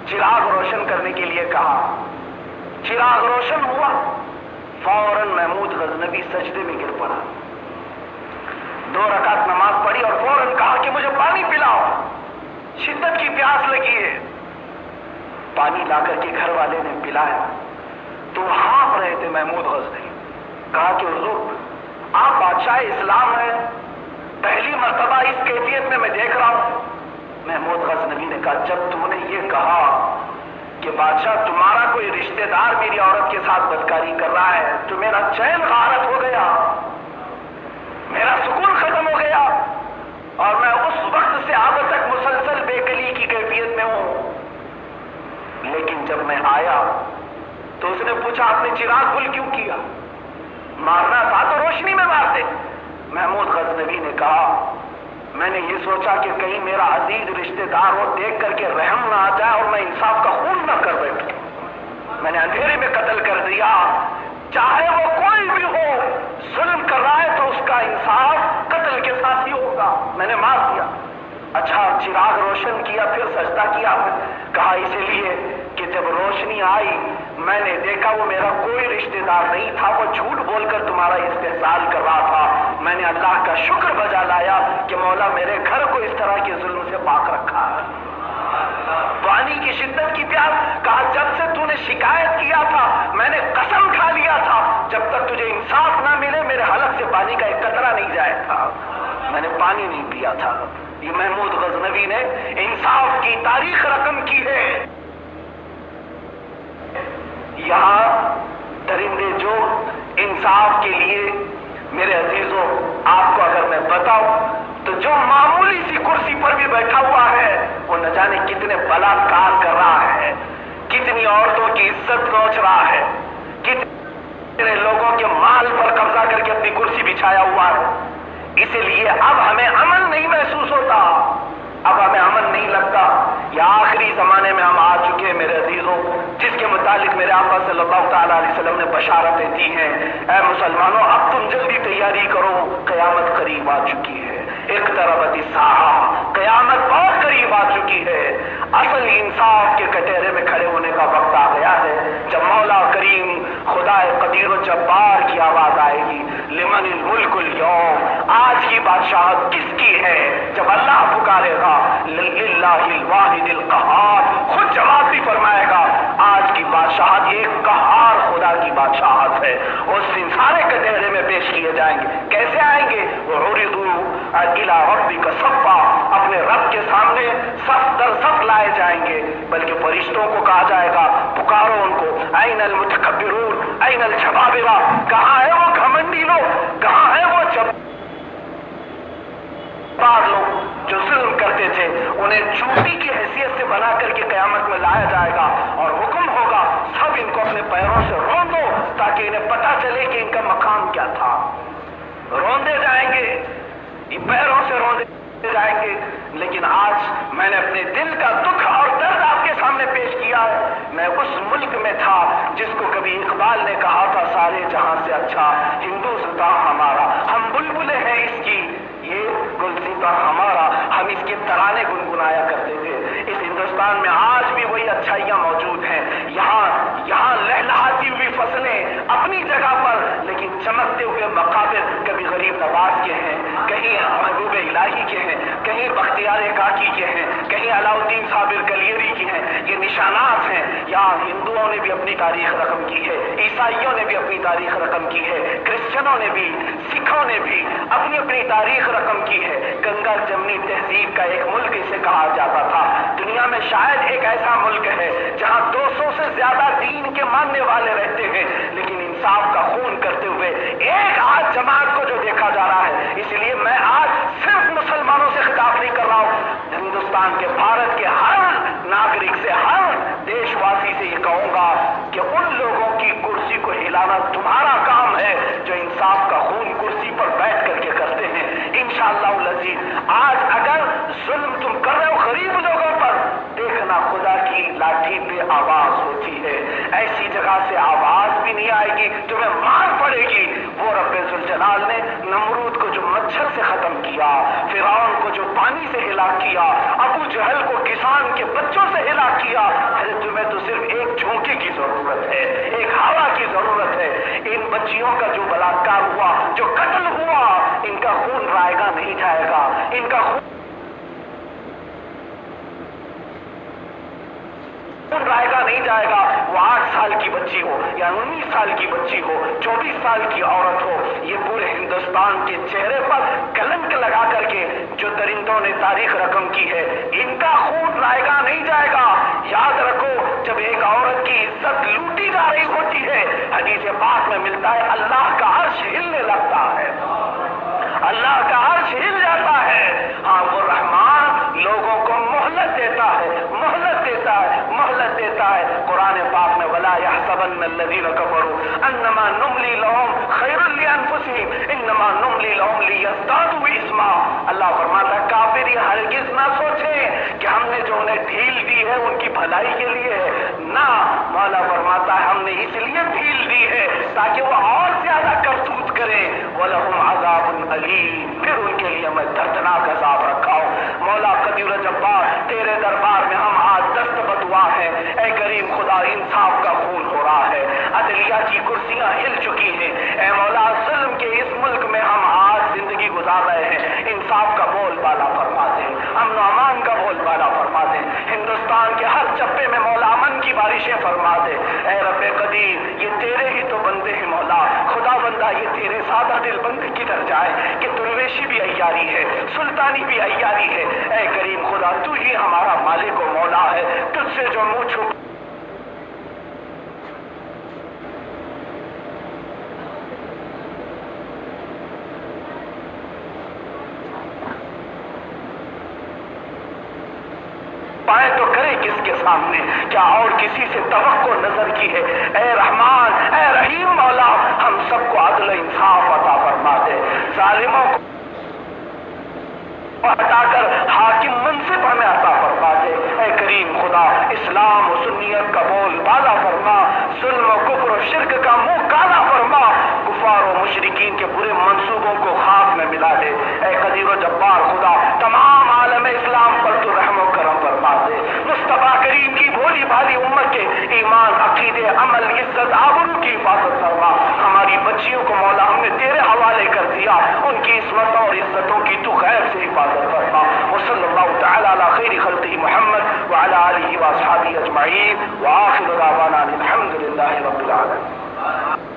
S1: چراغ روشن کرنے کے لیے کہا، چراغ روشن ہوا، فوراً محمود غزنوی سجدے میں گر پڑا، 2 رکعت نماز پڑھی اور فوراً کہا کہ مجھے پانی پلاؤ، شدت کی پیاس لگی ہے۔ پانی لا کر کے گھر والے نے پلایا تو ہانپ رہے تھے محمود غزنوی۔ کہا کہ حضور آپ بادشاہ اسلام ہیں، پہلی مرتبہ اس کیفیت میں دیکھ رہا ہوں۔ محمود غزنوی نے کہا جب تم نے یہ کہا کہ بادشاہ تمہارا کوئی رشتہ دار میری عورت کے ساتھ بدکاری کر رہا ہے تو میرا چین غارت ہو گیا، میرا سکون ختم ہو گیا، اور میں اس وقت سے اب تک مسلسل بے کلی کی کیفیت میں ہوں۔ لیکن جب میں آیا تو اس نے پوچھا آپ نے چراغ گل کیوں کیا؟ مارنا تھا تو روشنی میں مارتے۔ محمود غزنوی نے کہا میں نے یہ سوچا کہ کہیں میرا عزیز رشتہ دار ہو، دیکھ کر کے رحم نہ آ جائے اور میں انصاف کا خون نہ کر بیٹھوں، میں نے اندھیرے میں قتل کر دیا۔ چاہے وہ کوئی بھی ہو، ظلم کر رہا ہے تو اس کا انصاف قتل کے ساتھ ہی ہوگا، میں نے مار دیا۔ اچھا چراغ روشن کیا پھر سجدہ کیا؟ کہا اسی لیے کہ جب روشنی آئی میں نے دیکھا وہ میرا کوئی رشتہ دار نہیں تھا، وہ جھوٹ بول کر تمہارا استحصال کر رہا تھا۔ میں نے اللہ کا شکر بجا لایا کہ مولا میرے گھر کو اس طرح کے ظلم سے پاک رکھا ہے۔ پانی کی شدت کی پیاس، کہا جب سے تو نے شکایت کیا تھا میں نے قسم کھا لیا تھا جب تک تجھے انصاف نہ ملے میرے حلق سے پانی کا ایک قطرہ نہیں جائے تھا، میں نے پانی نہیں پیا تھا۔ یہ محمود غزنوی نے انصاف کی تاریخ رقم کی ہے۔ یہاں درندے جو انصاف کے لیے، میرے عزیزوں آپ کو اگر میں بتاؤں تو جو معمولی سی کرسی پر بھی بیٹھا ہوا ہے وہ نہ جانے کتنے بلاکار کر رہا ہے، کتنی عورتوں کی عزت نوچ رہا ہے، کتنے لوگوں کے مال پر قبضہ کر کے اپنی کرسی بچھایا ہوا ہے۔ اسی لیے اب ہمیں امن نہیں محسوس ہوتا، اب ہمیں امن نہیں لگتا۔ یہ آخری زمانے میں ہم آ چکے ہیں میرے عزیزوں، جس کے متعلق میرے آقا صلی اللہ تعالیٰ علیہ وسلم نے بشارتیں دی ہیں۔ اے مسلمانوں اب تم جلدی تیاری کرو، قیامت قریب آ چکی ہے، اقتربت الساعہ، قیامت بہت قریب آ چکی ہے۔ اصل انصاف کے کٹہرے میں کھڑے ہونے کا وقت آ گیا ہے، جب مولا کریم خدا قدیر و جبار کی آواز آئے گی، لمن الملک اليوم، آج کی بادشاہت کس کی ہے؟ جب اللہ پکارے گا للہ الواحد القہار، خود جواب بھی فرمائے گا آج کی بادشاہت ایک قہار خدا کی بادشاہت ہے۔ اس دن سارے کٹہرے میں پیش کیے جائیں گے، کیسے آئیں گے؟ وعرضوا الی ربک صفا، اپنے رب کے سامنے صف در صف لائے جائیں گے، بلکہ فرشتوں کو کہا جائے گا پکارو ان کو، این المتکبرون این الجبابرہ، کہاں ہے وہ گھمنڈی لوگ، کہاں ہے وہ جبار لوگ جو ظلم کرتے تھے؟ انہیں چوٹی کی حیثیت سے بنا کر کے قیامت میں لایا جائے گا اور حکم ہوگا سب ان کو اپنے پیروں سے روندو تاکہ انہیں پتا چلے کہ ان کا مقام کیا تھا۔ روندے جائیں گے، یہ پیروں سے روندے جائیں گے۔ لیکن آج میں نے اپنے دل کا دکھ اور درد آپ کے سامنے پیش کیا ہے۔ میں اس ملک میں تھا جس کو کبھی اقبال نے کہا تھا سارے جہاں سے اچھا ہندوستان ہمارا، ہم بلبلیں ہیں اس کی، یہ گلستان ہمارا، ہم اس ترانے گنگنایا کرتے تھے۔ اس ہندوستان میں آج بھی وہی اچھائیاں موجود ہیں، یہاں لہلہاتی ہوئی فصلیں اپنی جگہ پر، لیکن چمکتے ہوئے مقابر کبھی غریب نواز کے ہیں، کہیں محبوب الہی کے ہیں، کہیں بختیار کاکی کے ہیں، کہیں علاؤالدین صابر کلیری کی ہیں۔ یہ نشانات ہیں۔ یہاں ہندوؤں نے بھی اپنی تاریخ رقم کی ہے، عیسائیوں نے بھی اپنی تاریخ رقم کی ہے، کرسچنوں نے بھی، سکھوں نے بھی اپنی اپنی تاریخ رقم کی ہے۔ گنگا جمنی تہذیب کا ایک ملک اسے کہا جاتا تھا۔ دنیا میں شاید ایک ایسا ملک ہے جہاں 200 سے زیادہ دین کے ماننے والے رہتے ہیں، لیکن انصاف کا خون کرتے ہوئے ایک آج جماعت کو جو دیکھا جا رہا ہے۔ اس لیے میں آج صرف مسلمانوں سے خطاب نہیں کر رہا ہوں، ہندوستان کے، بھارت کے ہر ناگرک سے، ہر دیش واسی سے یہ کہوں گا کہ ان لوگوں کی کرسی کو ہلانا تمہارا کام ہے جو انصاف کا خون کرسی پر بیٹھ کر کے کرتے ہیں۔ انشاءاللہ العزیز آج اگر ظلم تم کر رہے ہو غریب لوگوں پر، دیکھنا خدا کی لاٹھی پہ آواز ہوتی ہے، ایسی جگہ سے آواز بھی نہیں آئے گی، تمہیں مار پڑے گی۔ وہ رب ذوالجلال نے نمرود کو جو مچھر سے ختم کیا، فرعون کو جو پانی سے ہلاک کیا، ابو جہل کو کسان کے بچوں سے ہلاک کیا، تمہیں تو صرف ایک جھونکے کی ضرورت ہے، ایک ہوا کی ضرورت ہے۔ ان بچیوں کا جو بلاکار ہوا، جو قتل ہوا، ان کا خون رائگاں نہیں جائے گا، ان کا خون رائے گا نہیں جائے گا۔ وہ 8 سال کی بچی ہو یا 19 سال کی بچی ہو، 24 سال کی عورت ہو، یہ پورے ہندوستان کے چہرے پر کلنک لگا کر کے جو درندوں نے تاریخ رقم کی ہے، ان کا خون رائے گا نہیں جائے گا۔ یاد رکھو، جب ایک عورت کی عزت لوٹی جا رہی ہوتی ہے، حدیث پاک میں ملتا ہے اللہ کا عرش ہلنے لگتا ہے، اللہ کا عرش ہل جاتا ہے۔ ہاں، وہ رحمان لوگوں کو مہلت دیتا ہے، مہلت دیتا ہے، مہلت دیتا ہے۔ قرآن پاک میں وَلَا يَحْسَبَنَّ الَّذِينَ كَفَرُوا أَنَّمَا نُمْلِي لَهُمْ خَيْرٌ لِأَنفُسِهِمْ إِنَّمَا نُمْلِي لَهُمْ لِيَزْدَادُوا إِثْمًا۔ اللہ فرماتا ہے کافر یہ ہرگز نہ سوچیں کہ ہم نے جو انہیں ڈھیل دی ہے ان کی بھلائی کے لیے ہے، نہ، مولا فرماتا ہے ہم نے اس لیے ڈھیل دی ہے تاکہ وہ اور زیادہ کرتوت کریں۔ وَلَهُمْ عَذَابٌ أَلِيمٌ، پھر ان کے لیے میں دردناک عذاب رکھا ہوں۔ مولا قدیر جبار، تیرے دربار میں ہم آج دست بدعا ہیں۔ اے کریم خدا، انصاف کا خون ہو رہا ہے، عدلیہ کی کرسیاں ہل چکی ہیں۔ اے مولا، ظلم کے اس ملک میں ہم آج زندگی گزار رہے ہیں، انصاف کا بول بالا فرما دے، امن و امان کا بول بالا فرما دے، ہندوستان کے ہر چپے میں مولا امن کی بارشیں فرما دے۔ اے رب قدیر، یہ تیرے ہی تو بندے ہیں مولا، خدا بندہ یہ تیرے سادہ دل بندے کدھر جائے کہ درویشی بھی عیاری ہے، سلطانی بھی عیاری ہے۔ اے کریم خدا، تو ہی ہمارا مالک و مولا ہے، تجھ سے جو منہ چھپ پائے تو کرے کس کے سامنے، کیا اور کسی سے توقع نظر کی ہے؟ اے رحمان، اے رحیم مولا، ہم سب کو عدل و انصاف عطا فرما دے، ظالموں کو ہٹا کر حاکم منصب ہمیں عطا فرما دے۔ اے کریم خدا، اسلام و سنیت کا بول بالا فرما، ظلم و کفر و شرک کا منہ کالا فرما، کفار و مشرکین کے برے منصوبوں کو خاک میں ملا دے۔ اے قدیر و جبار خدا، تمام عالم اسلام پر تو رحم و کرم فرما دے۔ مصطفیٰ کریم کی بھولی بھالی امت کے ایمان، عقیدے، عمل، عزت، آبرو کی حفاظت فرما۔ ہماری بچیوں کو مولا ہم نے تیرے حوالے کر دیا، ان کی عصمتوں اور عزتوں کی تو غیب سے حفاظت فرما۔ وصلی اللہ تعالی علی خیر خلقہ محمد وعلی آلہ واصحابہ اجمعین، وآخر دعوانا الحمد للہ رب العالمین۔